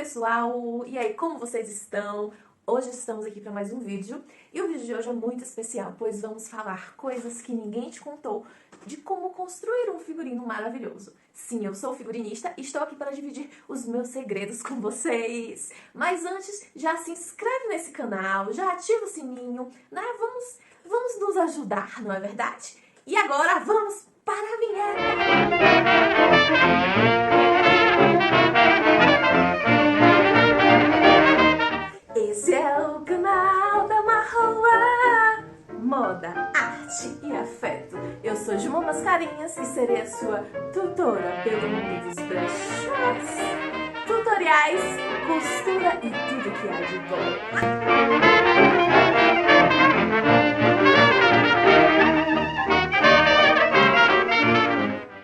pessoal! E aí, como vocês estão? Hoje estamos aqui para mais um vídeo e o vídeo de hoje é muito especial, pois vamos falar coisas que ninguém te contou de como construir um figurino maravilhoso. Sim, eu sou figurinista e estou aqui para dividir os meus segredos com vocês. Mas antes, já se inscreve nesse canal, já ativa o sininho, né? Vamos nos ajudar, não é verdade? E agora vamos para a vinheta! Esse é o canal da Marroa, moda, arte e afeto. Eu sou Juma Mascarinhas e serei a sua tutora pelo mundo dos brechós, tutoriais, costura e tudo que há de bom.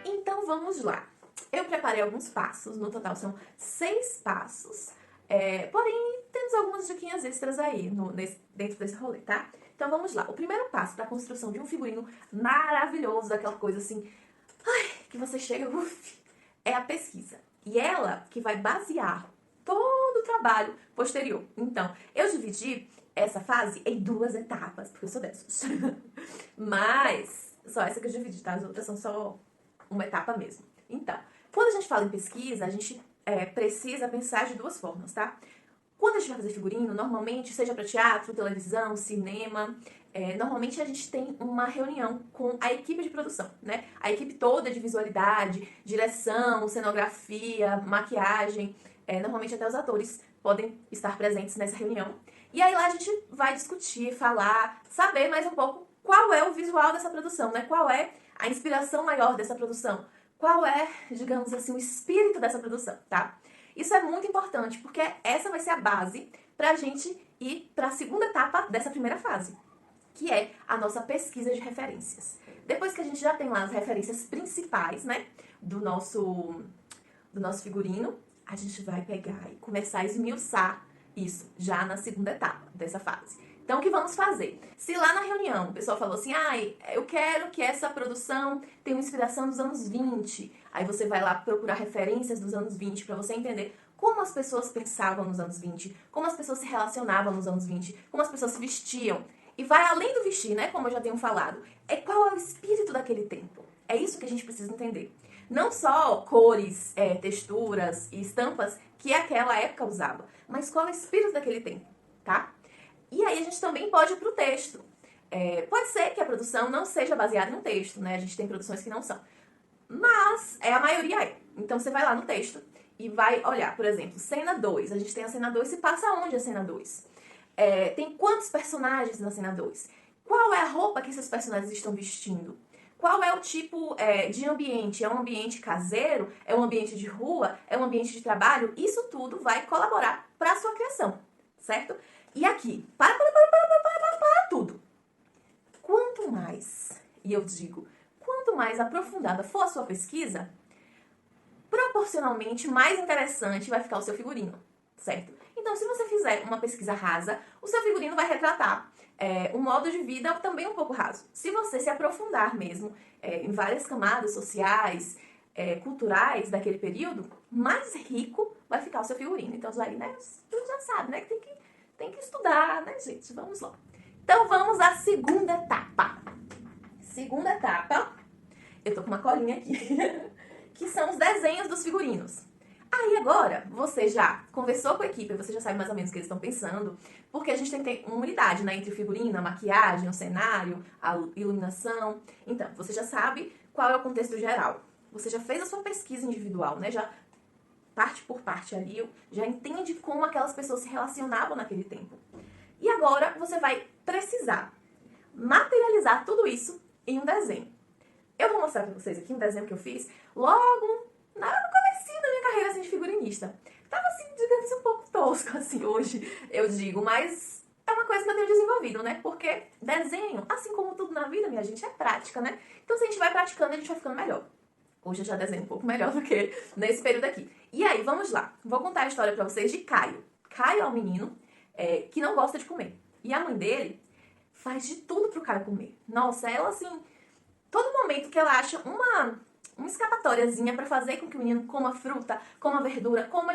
Então vamos lá. Eu preparei alguns passos, no total são 6 passos. Porém, temos algumas diquinhas extras aí dentro desse rolê, tá? Então vamos lá. O primeiro passo para a construção de um figurino maravilhoso, daquela coisa assim, que você chega, é a pesquisa. E ela que vai basear todo o trabalho posterior. Então, eu dividi essa fase em 2 etapas, porque eu sou dessas. Mas, só essa que eu dividi, tá? As outras são só uma etapa mesmo. Então, quando a gente fala em pesquisa, a gente precisa pensar de 2 formas, tá? Quando a gente vai fazer figurino, normalmente, seja para teatro, televisão, cinema, normalmente a gente tem uma reunião com a equipe de produção, né? A equipe toda de visualidade, direção, cenografia, maquiagem, normalmente até os atores podem estar presentes nessa reunião. E aí lá a gente vai discutir, falar, saber mais um pouco qual é o visual dessa produção, né? Qual é a inspiração maior dessa produção? Qual é, digamos assim, o espírito dessa produção, tá? Isso é muito importante, porque essa vai ser a base pra gente ir para a segunda etapa dessa primeira fase, que é a nossa pesquisa de referências. Depois que a gente já tem lá as referências principais, né, do nosso figurino, a gente vai pegar e começar a esmiuçar isso já na segunda etapa dessa fase. Então, o que vamos fazer? Se lá na reunião o pessoal falou assim, eu quero que essa produção tenha uma inspiração dos anos 20. Aí você vai lá procurar referências dos anos 20 para você entender como as pessoas pensavam nos anos 20, como as pessoas se relacionavam nos anos 20, como as pessoas se vestiam. E vai além do vestir, né? Como eu já tenho falado. Qual é o espírito daquele tempo? É isso que a gente precisa entender. Não só cores, texturas e estampas que aquela época usava, mas qual é o espírito daquele tempo, tá? E aí a gente também pode ir para o texto. Pode ser que a produção não seja baseada no texto, né? A gente tem produções que não são. Mas a maioria é. Então você vai lá no texto e vai olhar, por exemplo, cena 2. A gente tem a cena 2, se passa onde a cena 2? Tem quantos personagens na cena 2? Qual é a roupa que esses personagens estão vestindo? Qual é o tipo de ambiente? É um ambiente caseiro? É um ambiente de rua? É um ambiente de trabalho? Isso tudo vai colaborar para a sua criação, certo? E aqui, para tudo. Quanto mais, e eu digo, quanto mais aprofundada for a sua pesquisa, proporcionalmente mais interessante vai ficar o seu figurino, certo? Então, se você fizer uma pesquisa rasa, o seu figurino vai retratar um modo de vida também um pouco raso. Se você se aprofundar mesmo em várias camadas sociais, culturais daquele período, mais rico vai ficar o seu figurino. Então, aí, né, tu já sabe, né, que tem que estudar, né, gente? Vamos lá. Então, vamos à segunda etapa. Segunda etapa, eu tô com uma colinha aqui, que são os desenhos dos figurinos. Aí agora, você já conversou com a equipe, você já sabe mais ou menos o que eles estão pensando, porque a gente tem que ter uma unidade, né, entre o figurino, a maquiagem, o cenário, a iluminação. Então, você já sabe qual é o contexto geral. Você já fez a sua pesquisa individual, né, já parte por parte ali, já entende como aquelas pessoas se relacionavam naquele tempo. E agora, você vai precisar materializar tudo isso em um desenho. Eu vou mostrar pra vocês aqui um desenho que eu fiz logo no comecinho da minha carreira assim, de figurinista. Tava assim, digamos, um pouco tosco assim hoje, eu digo, mas é uma coisa que eu tenho desenvolvido, né? Porque desenho, assim como tudo na vida, minha gente, é prática, né? Então se a gente vai praticando, a gente vai ficando melhor. Hoje eu já desenho um pouco melhor do que nesse período aqui. E aí, vamos lá. Vou contar a história pra vocês de Caio. Caio é um menino que não gosta de comer. E a mãe dele faz de tudo pro Caio comer. Nossa, ela assim, todo momento que ela acha uma escapatóriazinha pra fazer com que o menino coma fruta, coma verdura, coma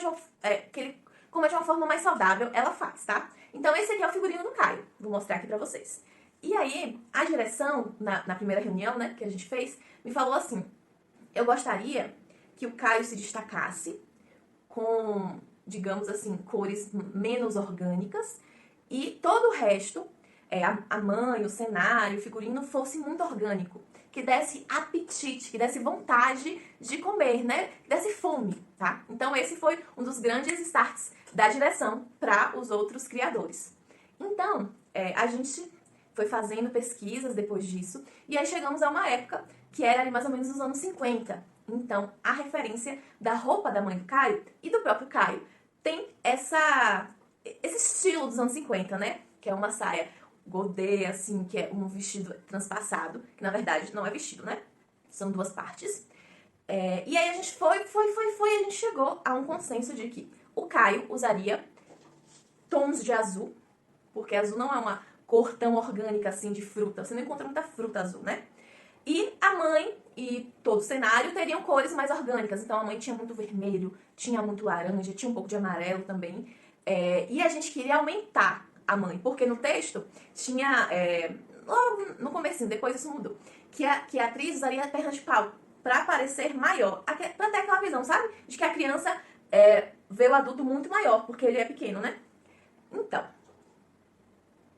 que ele como é de uma forma mais saudável, ela faz, tá? Então esse aqui é o figurino do Caio. Vou mostrar aqui pra vocês. E aí, a direção, na primeira reunião, né, que a gente fez, me falou assim: eu gostaria que o Caio se destacasse com, digamos assim, cores menos orgânicas e todo o resto, a mãe, o cenário, o figurino, fosse muito orgânico. Que desse apetite, que desse vontade de comer, né? Que desse fome, tá? Então esse foi um dos grandes starts da direção para os outros criadores. Então, a gente foi fazendo pesquisas depois disso, e aí chegamos a uma época que era ali mais ou menos nos anos 50. Então, a referência da roupa da mãe do Caio e do próprio Caio tem esse estilo dos anos 50, né? Que é uma saia godê, assim, que é um vestido transpassado, que na verdade não é vestido, né? São duas partes. E aí a gente foi, e a gente chegou a um consenso de que o Caio usaria tons de azul, porque azul não é uma cor tão orgânica assim de fruta, você não encontra muita fruta azul, né? E a mãe e todo o cenário teriam cores mais orgânicas. Então a mãe tinha muito vermelho, tinha muito laranja, tinha um pouco de amarelo também. E a gente queria aumentar a mãe, porque no texto tinha, logo no comecinho, depois isso mudou, que a atriz usaria perna de pau pra parecer maior, pra ter aquela visão, sabe? De que a criança vê o adulto muito maior, porque ele é pequeno, né? Então,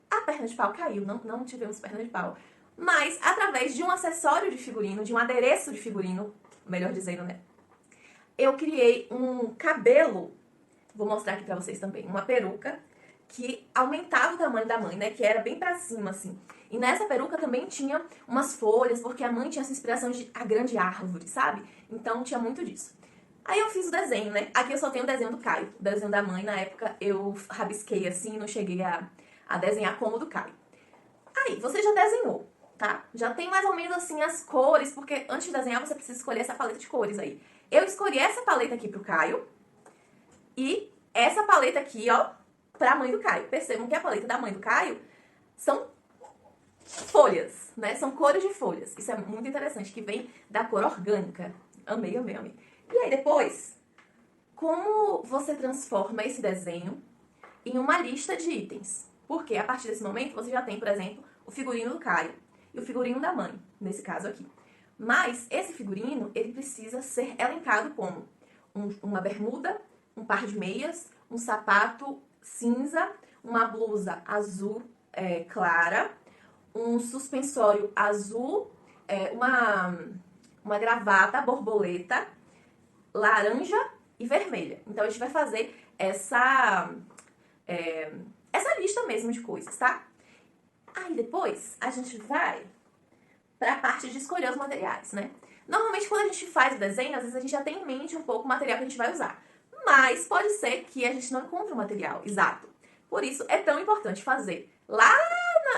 a perna de pau caiu, não tivemos perna de pau. Mas, através de um acessório de figurino, de um adereço de figurino, melhor dizendo, né? Eu criei um cabelo, vou mostrar aqui pra vocês também, uma peruca, que aumentava o tamanho da mãe, né? Que era bem pra cima, assim. E nessa peruca também tinha umas folhas, porque a mãe tinha essa inspiração de a grande árvore, sabe? Então tinha muito disso. Aí eu fiz o desenho, né? Aqui eu só tenho o desenho do Caio. O desenho da mãe, na época, eu rabisquei assim, não cheguei a desenhar como o do Caio. Aí, você já desenhou, tá? Já tem mais ou menos assim as cores, porque antes de desenhar você precisa escolher essa paleta de cores aí. Eu escolhi essa paleta aqui pro Caio e essa paleta aqui, ó, pra mãe do Caio. Percebam que a paleta da mãe do Caio são folhas, né? São cores de folhas. Isso é muito interessante, que vem da cor orgânica. Amei, amei, amei. E aí depois, como você transforma esse desenho em uma lista de itens? Porque a partir desse momento você já tem, por exemplo, o figurino do Caio e o figurino da mãe, nesse caso aqui. Mas esse figurino, ele precisa ser elencado como uma bermuda, um par de meias, um sapato cinza, uma blusa azul clara, um suspensório azul, uma gravata borboleta, laranja e vermelha. Então a gente vai fazer essa lista mesmo de coisas, tá? Aí depois a gente vai pra parte de escolher os materiais, né? Normalmente quando a gente faz o desenho, às vezes a gente já tem em mente um pouco o material que a gente vai usar. Mas pode ser que a gente não encontre o material exato. Por isso é tão importante fazer lá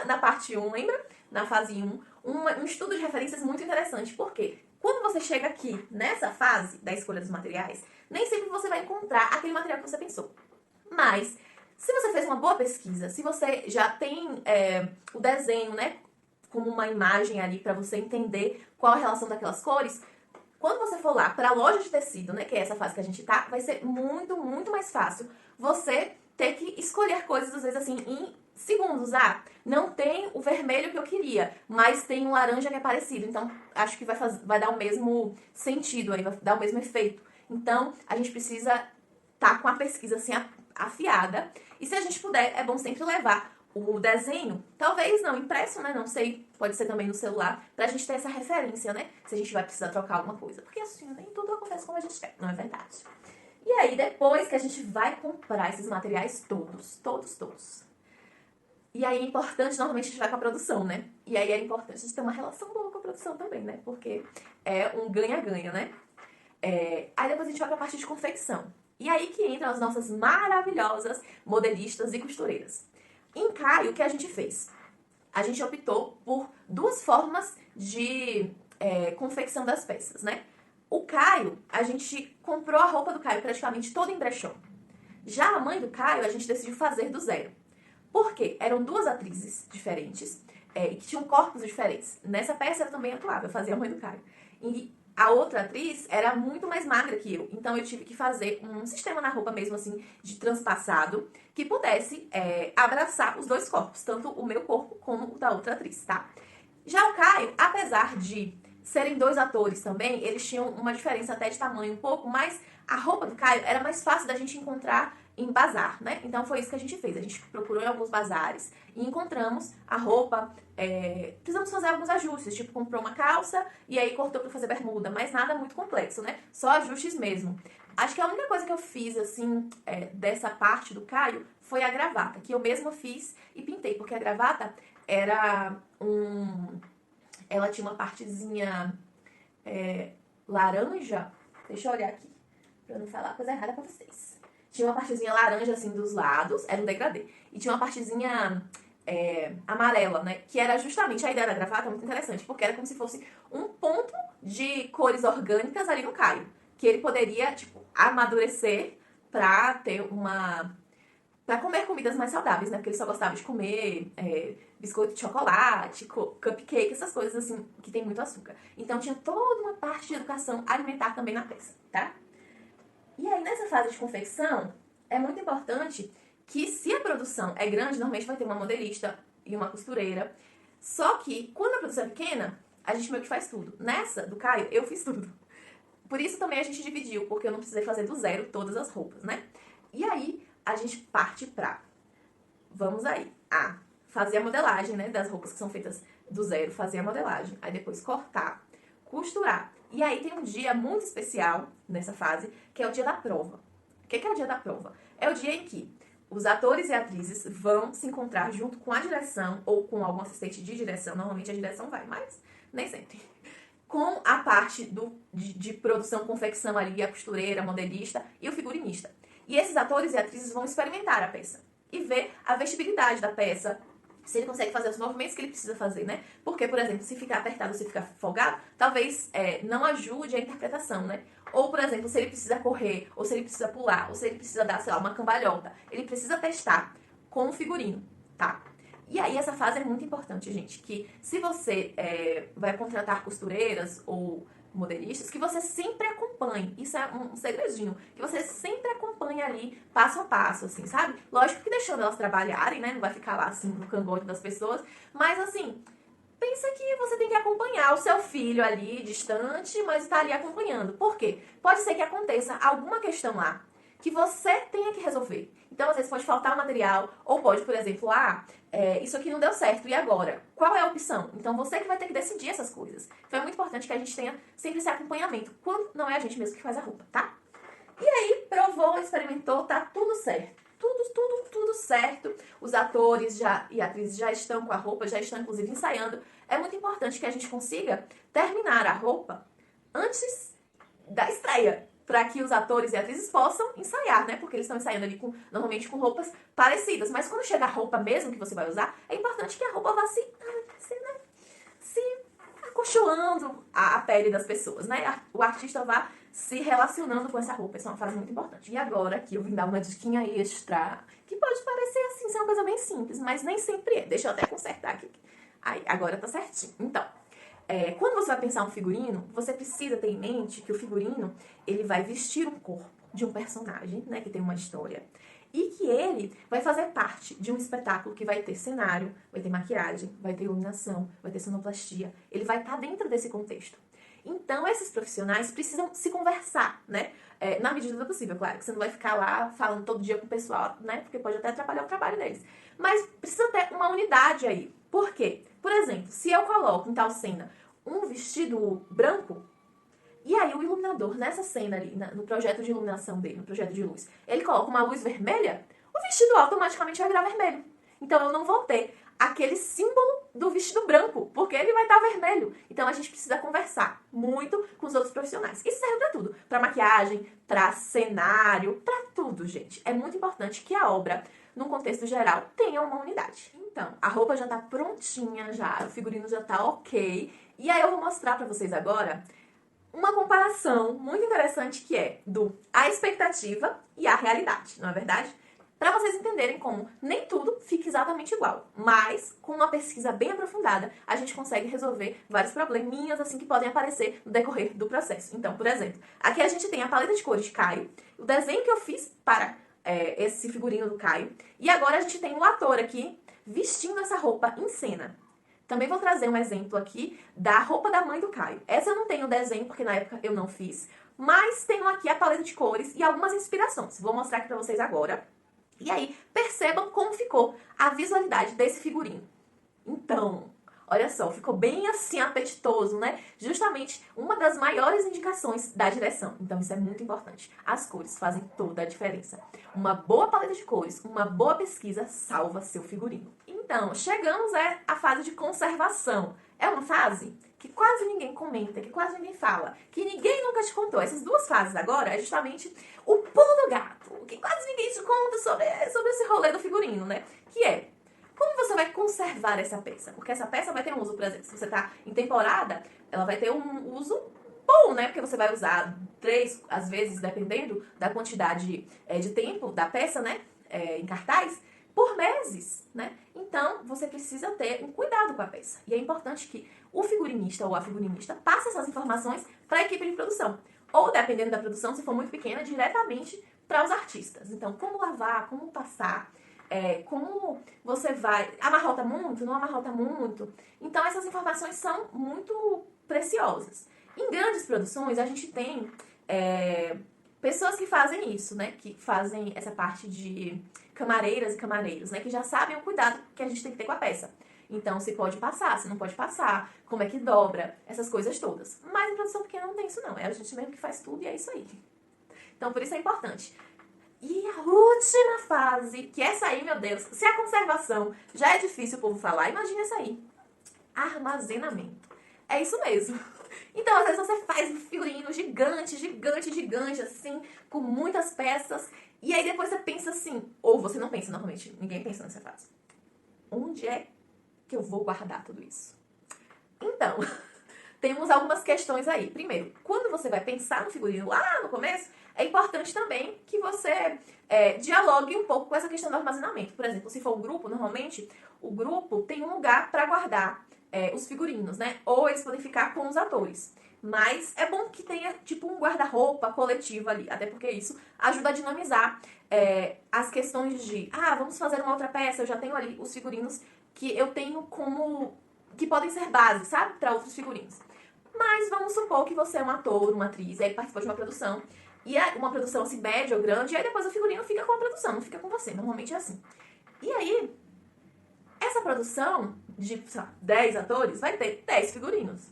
na parte 1, lembra? Na fase 1, um estudo de referências muito interessante. Por quê? Quando você chega aqui nessa fase da escolha dos materiais, nem sempre você vai encontrar aquele material que você pensou. Mas, se você fez uma boa pesquisa, se você já tem o desenho, né, como uma imagem ali para você entender qual a relação daquelas cores, quando você for lá para a loja de tecido, né, que é essa fase que a gente tá, vai ser muito, muito mais fácil você ter que escolher coisas, às vezes, assim, em segundos. Ah, não tem o vermelho que eu queria, mas tem um laranja que é parecido. Então, acho que vai dar o mesmo sentido aí, vai dar o mesmo efeito. Então, a gente precisa estar com a pesquisa, assim, afiada. E se a gente puder, é bom sempre levar o desenho, talvez não impresso, né? Não sei, pode ser também no celular, pra gente ter essa referência, né? Se a gente vai precisar trocar alguma coisa. Porque assim, nem tudo acontece como a gente quer, não é verdade? E aí, depois que a gente vai comprar esses materiais todos. E aí é importante, normalmente a gente vai com a produção, né? E aí é importante a gente ter uma relação boa com a produção também, né? Porque é um ganha-ganha, né? Aí depois a gente vai pra parte de confecção. E aí que entram as nossas maravilhosas modelistas e costureiras. Em Caio, o que a gente fez? A gente optou por duas formas de confecção das peças, né? O Caio, a gente comprou a roupa do Caio praticamente toda em brechó. Já a mãe do Caio, a gente decidiu fazer do zero. Por quê? Eram duas atrizes diferentes e que tinham corpos diferentes. Nessa peça eu também atuava, eu fazia a mãe do Caio. E A outra atriz era muito mais magra que eu, então eu tive que fazer um sistema na roupa mesmo assim, de transpassado, que pudesse abraçar os dois corpos, tanto o meu corpo como o da outra atriz, tá? Já o Caio, apesar de serem dois atores também, eles tinham uma diferença até de tamanho um pouco, mas a roupa do Caio era mais fácil da gente encontrar em bazar, né? Então foi isso que a gente fez. A gente procurou em alguns bazares e encontramos a roupa. Precisamos fazer alguns ajustes, tipo comprou uma calça e aí cortou pra fazer bermuda, mas nada muito complexo, né? Só ajustes mesmo. Acho que a única coisa que eu fiz, assim, dessa parte do Caio foi a gravata, que eu mesma fiz e pintei, porque a gravata era ela tinha uma partezinha laranja. Deixa eu olhar aqui, pra não falar coisa errada pra vocês. Tinha uma partezinha laranja, assim, dos lados, era um degradê. E tinha uma partezinha amarela, né? Que era justamente a ideia da gravata, muito interessante, porque era como se fosse um ponto de cores orgânicas ali no Caio. Que ele poderia, tipo, amadurecer pra ter pra comer comidas mais saudáveis, né? Porque ele só gostava de comer biscoito de chocolate, cupcake, essas coisas assim, que tem muito açúcar. Então tinha toda uma parte de educação alimentar também na peça, tá? E aí, nessa fase de confecção, é muito importante que, se a produção é grande, normalmente vai ter uma modelista e uma costureira. Só que, quando a produção é pequena, a gente meio que faz tudo. Nessa, do Caio, eu fiz tudo. Por isso também a gente dividiu, porque eu não precisei fazer do zero todas as roupas, né? E aí, a gente parte pra... Vamos aí. Fazer a modelagem, né? Das roupas que são feitas do zero, fazer a modelagem. Aí depois cortar, costurar. E aí tem um dia muito especial nessa fase, que é o dia da prova. O que é o dia da prova? É o dia em que os atores e atrizes vão se encontrar junto com a direção ou com algum assistente de direção. Normalmente a direção vai, mas nem sempre. Com a parte de produção, confecção ali, a costureira, a modelista e o figurinista. E esses atores e atrizes vão experimentar a peça e ver a vestibilidade da peça, se ele consegue fazer os movimentos que ele precisa fazer, né? Porque, por exemplo, se ficar apertado, se ficar folgado, talvez não ajude a interpretação, né? Ou, por exemplo, se ele precisa correr, ou se ele precisa pular, ou se ele precisa dar, sei lá, uma cambalhota. Ele precisa testar com o figurino, tá? E aí essa fase é muito importante, gente, que se você vai contratar costureiras ou modelistas, que você sempre acompanhe. Isso é um segredinho. Que você sempre acompanhe ali, passo a passo, assim, sabe? Lógico que deixando elas trabalharem, né? Não vai ficar lá, assim, no cangote das pessoas. Mas, assim, pensa que você tem que acompanhar o seu filho ali, distante, mas está ali acompanhando. Por quê? Pode ser que aconteça alguma questão lá que você tenha que resolver. Então, às vezes, pode faltar material, ou pode, por exemplo, isso aqui não deu certo, e agora? Qual é a opção? Então, você que vai ter que decidir essas coisas. Então, é muito importante que a gente tenha sempre esse acompanhamento, quando não é a gente mesmo que faz a roupa, tá? E aí, provou, experimentou, tá tudo certo. Tudo certo. Os atores e atrizes já estão com a roupa, já estão, inclusive, ensaiando. É muito importante que a gente consiga terminar a roupa antes da estreia, para que os atores e atrizes possam ensaiar, né? Porque eles estão ensaiando ali normalmente com roupas parecidas. Mas quando chega a roupa mesmo que você vai usar, é importante que a roupa vá se acolchoando a pele das pessoas, né? O artista vá se relacionando com essa roupa. Essa é uma fase muito importante. E agora aqui eu vim dar uma diquinha extra, que pode parecer assim, ser uma coisa bem simples, mas nem sempre é. Deixa eu até consertar aqui. Aí, agora tá certinho. Então, quando você vai pensar um figurino, você precisa ter em mente que o figurino, ele vai vestir um corpo de um personagem, né, que tem uma história, e que ele vai fazer parte de um espetáculo que vai ter cenário, vai ter maquiagem, vai ter iluminação, vai ter sonoplastia, ele vai estar dentro desse contexto. Então, esses profissionais precisam se conversar, né, na medida do possível, claro, que você não vai ficar lá falando todo dia com o pessoal, né, porque pode até atrapalhar o trabalho deles. Mas precisa ter uma unidade aí. Por quê? Por exemplo, se eu coloco em tal cena um vestido branco, e aí o iluminador nessa cena ali, no projeto de iluminação dele, no projeto de luz, ele coloca uma luz vermelha, o vestido automaticamente vai virar vermelho. Então eu não vou ter aquele símbolo do vestido branco, porque ele vai estar vermelho. Então a gente precisa conversar muito com os outros profissionais. Isso serve pra tudo, pra maquiagem, pra cenário, pra tudo, gente. É muito importante que a obra, num contexto geral, tenha uma unidade. Então, a roupa já tá prontinha, já, o figurino já tá ok. E aí eu vou mostrar pra vocês agora uma comparação muito interessante que é a expectativa e a realidade, não é verdade? para vocês entenderem como nem tudo fica exatamente igual, mas com uma pesquisa bem aprofundada, a gente consegue resolver vários probleminhas assim que podem aparecer no decorrer do processo. Então, por exemplo, aqui a gente tem a paleta de cores de Caio, o desenho que eu fiz para esse figurino do Caio, e agora a gente tem o ator aqui vestindo essa roupa em cena. Também vou trazer um exemplo aqui da roupa da mãe do Caio. Essa eu não tenho desenho porque na época eu não fiz, mas tenho aqui a paleta de cores e algumas inspirações. Vou mostrar aqui pra vocês agora. E aí, percebam como ficou a visualidade desse figurino. Então, olha só, ficou bem assim apetitoso, né? Justamente uma das maiores indicações da direção. Então, isso é muito importante. As cores fazem toda a diferença. Uma boa paleta de cores, uma boa pesquisa salva seu figurino. Então, chegamos à fase de conservação. É uma fase que quase ninguém comenta, que quase ninguém fala, que ninguém nunca te contou. Essas duas fases agora é justamente o pulo do gato, que quase ninguém te conta sobre esse rolê do figurino, né? Que é, como você vai conservar essa peça? Porque essa peça vai ter um uso, por exemplo, se você tá em temporada, ela vai ter um uso bom, né? Porque você vai usar 3, às vezes, dependendo da quantidade de tempo da peça, né? Em cartaz, por meses, né? Então, você precisa ter um cuidado com a peça. E é importante que o figurinista ou a figurinista passe essas informações para a equipe de produção. Ou, dependendo da produção, se for muito pequena, diretamente para os artistas. Então, como lavar, como passar, como você vai... Amarrota muito? Não amarrota muito? Então, essas informações são muito preciosas. Em grandes produções, a gente tem pessoas que fazem isso, né? Que fazem essa parte de camareiras e camareiros, né? Que já sabem o cuidado que a gente tem que ter com a peça. Então, se pode passar, se não pode passar, como é que dobra, essas coisas todas. Mas em produção pequena não tem isso não, é a gente mesmo que faz tudo e é isso aí. Então, por isso é importante. E a última fase, que essa aí, meu Deus, se a conservação já é difícil o povo falar, imagina essa aí. Armazenamento. É isso mesmo. Então, às vezes você faz um figurino gigante, gigante, gigante, assim, com muitas peças, e aí depois você pensa assim, ou você não pensa normalmente, ninguém pensa nessa fase. Onde é que eu vou guardar tudo isso? Então, temos algumas questões aí. Primeiro, quando você vai pensar no figurino lá no começo, é importante também que você dialogue um pouco com essa questão do armazenamento. Por exemplo, se for um grupo, normalmente o grupo tem um lugar para guardar os figurinos, né? Ou eles podem ficar com os atores. Mas é bom que tenha, tipo, um guarda-roupa coletivo ali. Até porque isso ajuda a dinamizar as questões de... Ah, vamos fazer uma outra peça, eu já tenho ali os figurinos que eu tenho como... que podem ser base, sabe? Para outros figurinos. Mas vamos supor que você é um ator, uma atriz, e aí participou de uma produção. E é uma produção assim, média ou grande, e aí depois o figurino fica com a produção, não fica com você. Normalmente é assim. E aí, essa produção de, sei lá, 10 atores vai ter 10 figurinos.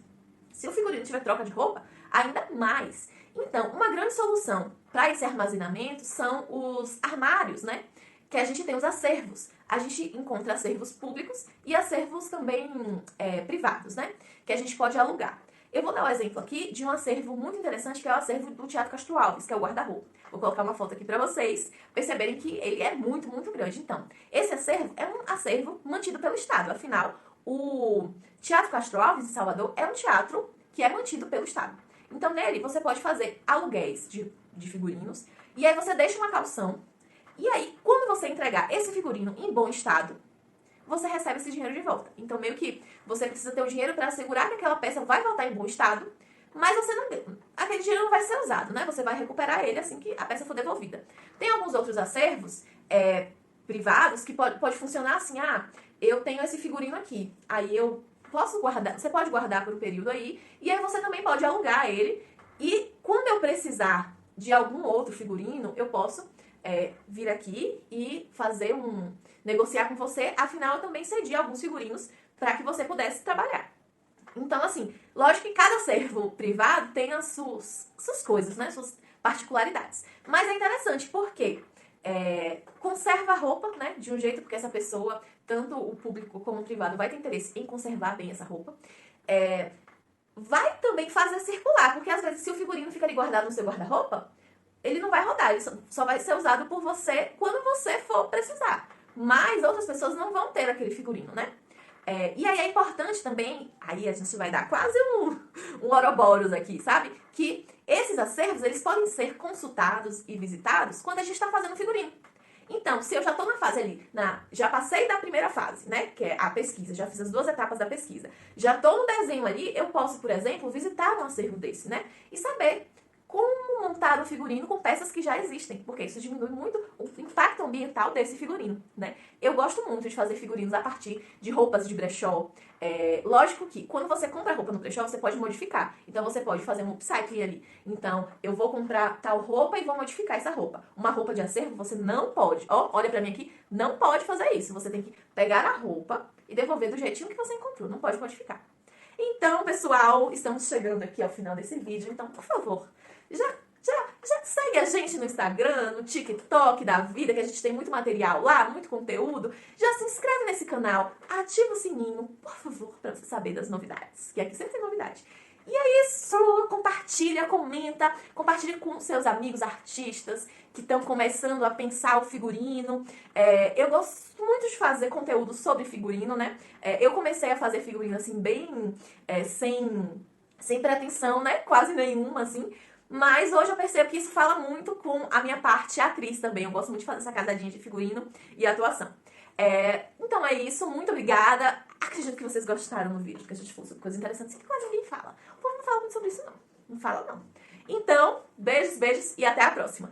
Se o figurino tiver troca de roupa, ainda mais. Então, uma grande solução para esse armazenamento são os armários, né? Que a gente tem os acervos. A gente encontra acervos públicos e acervos também privados, né? Que a gente pode alugar. Eu vou dar um exemplo aqui de um acervo muito interessante, que é o acervo do Teatro Castro Alves, que é o guarda-roupa. Vou colocar uma foto aqui para vocês perceberem que ele é muito, muito grande. Então, esse acervo é um acervo mantido pelo Estado. Afinal, o Teatro Castro Alves, em Salvador, é um teatro que é mantido pelo Estado. Então, nele, você pode fazer aluguéis de figurinos, e aí você deixa uma caução, e aí, quando você entregar esse figurino em bom estado, você recebe esse dinheiro de volta. Então, meio que você precisa ter o dinheiro para assegurar que aquela peça vai voltar em bom estado, mas você não, aquele dinheiro não vai ser usado, né? Você vai recuperar ele assim que a peça for devolvida. Tem alguns outros acervos privados que pode funcionar assim, eu tenho esse figurino aqui, aí eu posso guardar, você pode guardar por um período aí, e aí você também pode alugar ele, e quando eu precisar de algum outro figurino, eu posso vir aqui e negociar com você, afinal eu também cedi alguns figurinos para que você pudesse trabalhar. Então, assim, lógico que cada acervo privado tem as suas coisas, né, suas particularidades. Mas é interessante porque conserva a roupa, né, de um jeito, porque essa pessoa, tanto o público como o privado, vai ter interesse em conservar bem essa roupa. Vai também fazer circular, porque às vezes se o figurino fica ali guardado no seu guarda-roupa, ele não vai rodar, ele só vai ser usado por você quando você for precisar. Mas outras pessoas não vão ter aquele figurino, né? E aí é importante também, aí a gente vai dar quase um Ouroboros aqui, sabe? Que esses acervos, eles podem ser consultados e visitados quando a gente está fazendo figurino. Então, se eu já tô na fase ali, já passei da primeira fase, né, que é a pesquisa, já fiz as 2 etapas da pesquisa, já tô no desenho ali, eu posso, por exemplo, visitar um acervo desse, né, e saber como montar um figurino com peças que já existem, porque isso diminui muito o impacto ambiental desse figurino, né? Eu gosto muito de fazer figurinos a partir de roupas de brechó. Lógico que quando você compra roupa no brechó, você pode modificar. Então você pode fazer um upcycling ali. Então eu vou comprar tal roupa e vou modificar essa roupa. Uma roupa de acervo você não pode. Ó, olha pra mim aqui, não pode fazer isso. Você tem que pegar a roupa e devolver do jeitinho que você encontrou. Não pode modificar. Então, pessoal, estamos chegando aqui ao final desse vídeo. Então, por favor, já segue a gente no Instagram, no TikTok da vida, que a gente tem muito material lá, muito conteúdo. Já se inscreve nesse canal, ativa o sininho, por favor, para você saber das novidades, que aqui sempre tem novidade. E é isso, compartilha, comenta, compartilha com seus amigos artistas que estão começando a pensar o figurino. Eu gosto muito de fazer conteúdo sobre figurino, né? Eu comecei a fazer figurino assim, bem sem pretensão, né? Quase nenhuma, assim. Mas hoje eu percebo que isso fala muito com a minha parte atriz também. Eu gosto muito de fazer essa casadinha de figurino e atuação. Então é isso, muito obrigada. Acredito que vocês gostaram do vídeo, porque a gente falou sobre coisas interessantes que quase ninguém fala. O povo não fala muito sobre isso, não. Não fala, não. Então, beijos, beijos e até a próxima.